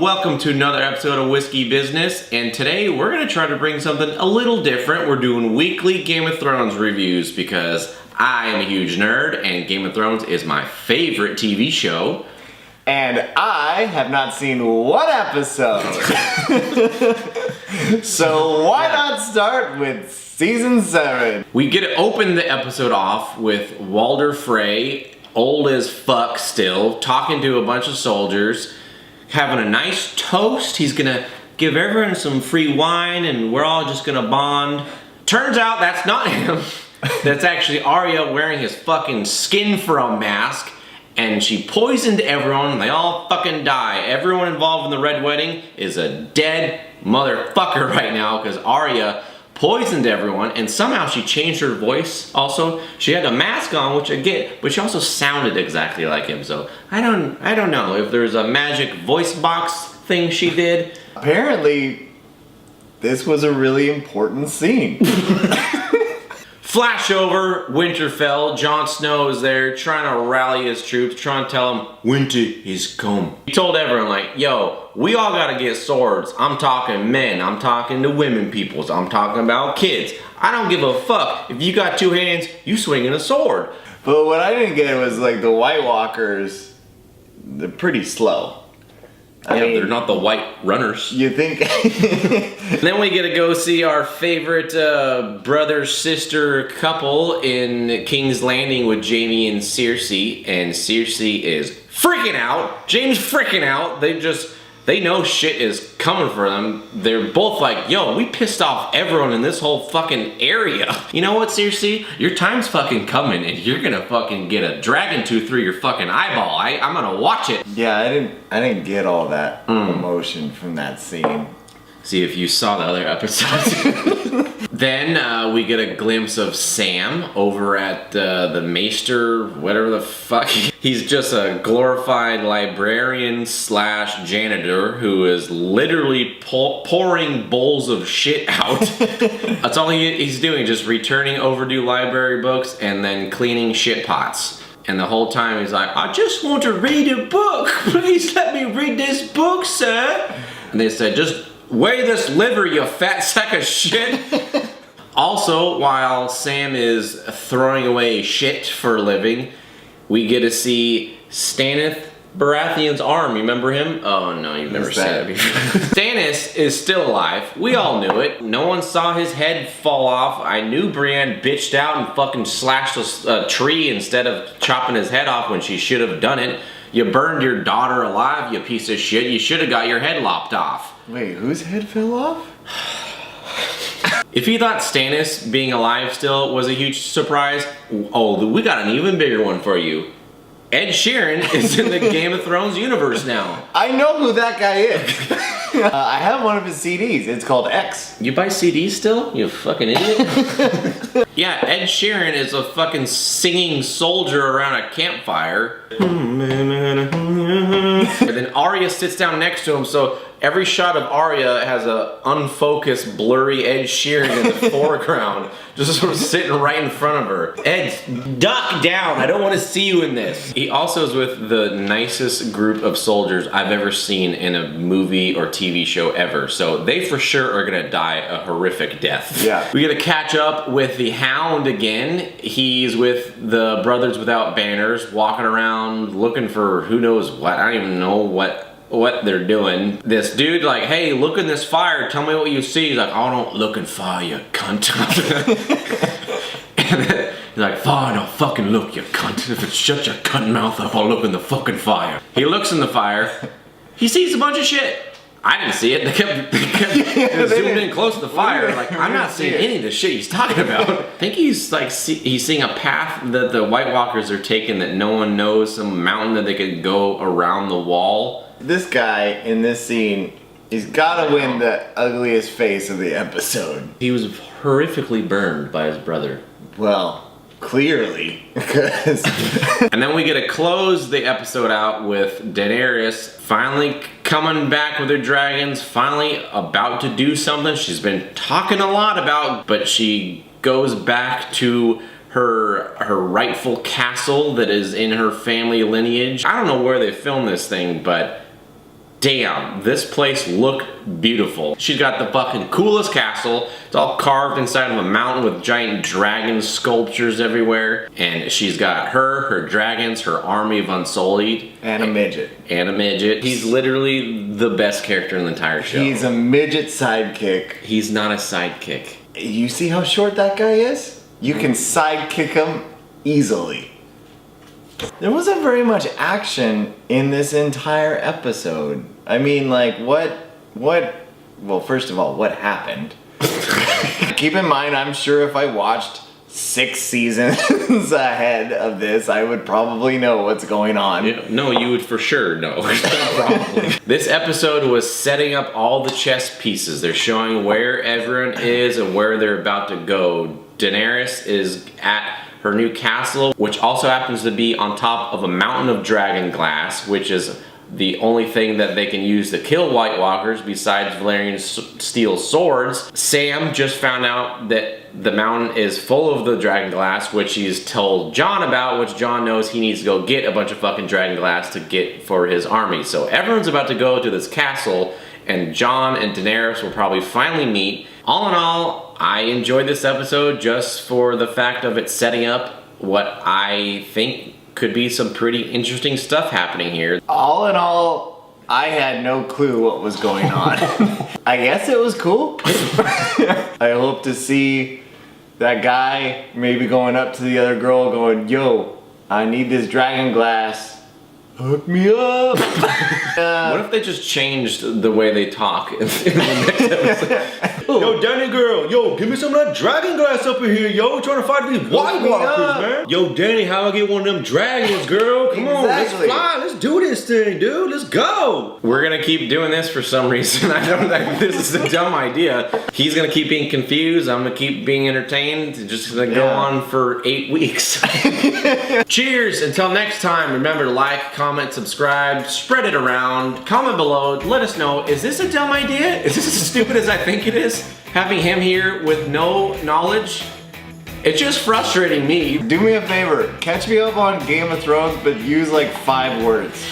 welcome to another episode of Whiskey Business, and today we're going to try to bring something a little different. We're doing weekly Game of Thrones reviews because I am a huge nerd and Game of Thrones is my favorite TV show. And I have not seen one episode. So why not start with season 7? We get to open the episode off with Walder Frey, old as fuck still, talking to a bunch of soldiers, having a nice toast. He's gonna give everyone some free wine and we're all just gonna bond. Turns out that's not him. That's actually Arya wearing his fucking skin from mask, and she poisoned everyone and they all fucking die. Everyone involved in the Red Wedding is a dead motherfucker right now because Arya poisoned everyone, and somehow she changed her voice also. She had a mask on, which I get, but she also sounded exactly like him. So I don't know if there's a magic voice box thing she did. Apparently, this was a really important scene. Flash over Winterfell. Jon Snow is there trying to rally his troops, trying to tell them winter is come. He told everyone, like, yo, we all gotta get swords. I'm talking men, I'm talking to women peoples, I'm talking about kids. I don't give a fuck. If you got two hands, you swinging a sword. But what I didn't get was like the White Walkers, they're pretty slow. I mean, they're not the white runners. You think? Then we get to go see our favorite brother-sister couple in King's Landing with Jaime and Cersei. And Cersei is freaking out. Jaime's freaking out. They know shit is coming for them. They're both like, yo, we pissed off everyone in this whole fucking area. You know what, Cersei? Your time's fucking coming and you're gonna fucking get a dragon tooth through your fucking eyeball. I'm gonna watch it. Yeah, I didn't get all that emotion from that scene. See if you saw the other episodes. Then we get a glimpse of Sam over at the Maester, whatever the fuck. He's just a glorified librarian slash janitor who is literally pouring bowls of shit out. That's all he's doing, just returning overdue library books and then cleaning shit pots. And the whole time he's like, I just want to read a book. Please let me read this book, sir. And they said, just weigh this liver, you fat sack of shit. Also, while Sam is throwing away shit for a living, we get to see Stannis Baratheon's arm. You remember him? Oh no, you've never seen it before. Stannis is still alive. We all knew it. No one saw his head fall off. I knew Brienne bitched out and fucking slashed a tree instead of chopping his head off when she should have done it. You burned your daughter alive, you piece of shit. You should have got your head lopped off. Wait, whose head fell off? If you thought Stannis being alive still was a huge surprise, oh, we got an even bigger one for you. Ed Sheeran is in the Game of Thrones universe now. I know who that guy is. I have one of his CDs. It's called X. You buy CDs still? You fucking idiot. Yeah, Ed Sheeran is a fucking singing soldier around a campfire. And then Arya sits down next to him, so every shot of Arya has a unfocused, blurry Ed Sheeran in the foreground, just sort of sitting right in front of her. Ed, duck down. I don't want to see you in this. He also is with the nicest group of soldiers I've ever seen in a movie or TV show ever. So they for sure are gonna die a horrific death. Yeah. We gotta catch up with the Hound again. He's with the Brothers Without Banners, walking around looking for who knows what. I don't even know what they're doing. This dude like, hey, look in this fire, tell me what you see. He's like, oh, don't look in fire, you cunt. And then he's like, fine, I'll fucking look, you cunt. If it's shut your cunt mouth up, I'll look in the fucking fire. He looks in the fire. He sees a bunch of shit. I didn't see it. They kept zoomed in close to the fire. Like, I'm not seeing any of the shit he's talking about. I think he's like, he's seeing a path that the White Walkers are taking that no one knows, some mountain that they could go around the wall. This guy in this scene, he's gotta win the ugliest face of the episode. He was horrifically burned by his brother. Well, clearly. And then we get to close the episode out with Daenerys finally coming back with her dragons, finally about to do something she's been talking a lot about, but she goes back to her rightful castle that is in her family lineage. I don't know where they filmed this thing, but damn, this place looked beautiful. She's got the fucking coolest castle. It's all carved inside of a mountain with giant dragon sculptures everywhere. And she's got her dragons, her army of Unsullied. And a midget. And a midget. He's literally the best character in the entire show. He's a midget sidekick. He's not a sidekick. You see how short that guy is? You can sidekick him easily. There wasn't very much action in this entire episode. I mean, like, well, first of all, what happened? Keep in mind, I'm sure if I watched 6 seasons ahead of this, I would probably know what's going on. Yeah, no, you would for sure know. Probably. This episode was setting up all the chess pieces. They're showing where everyone is and where they're about to go. Daenerys is at her new castle, which also happens to be on top of a mountain of dragon glass, which is the only thing that they can use to kill White Walkers besides Valyrian steel swords. Sam just found out that the mountain is full of the dragon glass, which he's told Jon about, which Jon knows he needs to go get a bunch of fucking dragon glass to get for his army. So everyone's about to go to this castle, and Jon and Daenerys will probably finally meet. All in all, I enjoyed this episode just for the fact of it setting up what I think could be some pretty interesting stuff happening here. All in all, I had no clue what was going on. I guess it was cool. I hope to see that guy maybe going up to the other girl going, yo, I need this dragon glass. Hook me up. What if they just changed the way they talk in the next episode? Yo, Danny girl, yo, give me some of that dragon glass up in here, yo. We're trying to fight these White Walkers, man. Yo, Danny, how I get one of them dragons, girl? Come on, let's fly. Let's do this thing, dude. Let's go. We're gonna keep doing this for some reason. I don't think this is a dumb idea. He's gonna keep being confused. I'm gonna keep being entertained. It's just gonna go on for 8 weeks. Cheers. Until next time, remember to like, comment, subscribe, spread it around, comment below, let us know, is this a dumb idea? Is this as stupid as I think it is? Having him here with no knowledge, it's just frustrating me. Do me a favor, catch me up on Game of Thrones, but use like 5 words.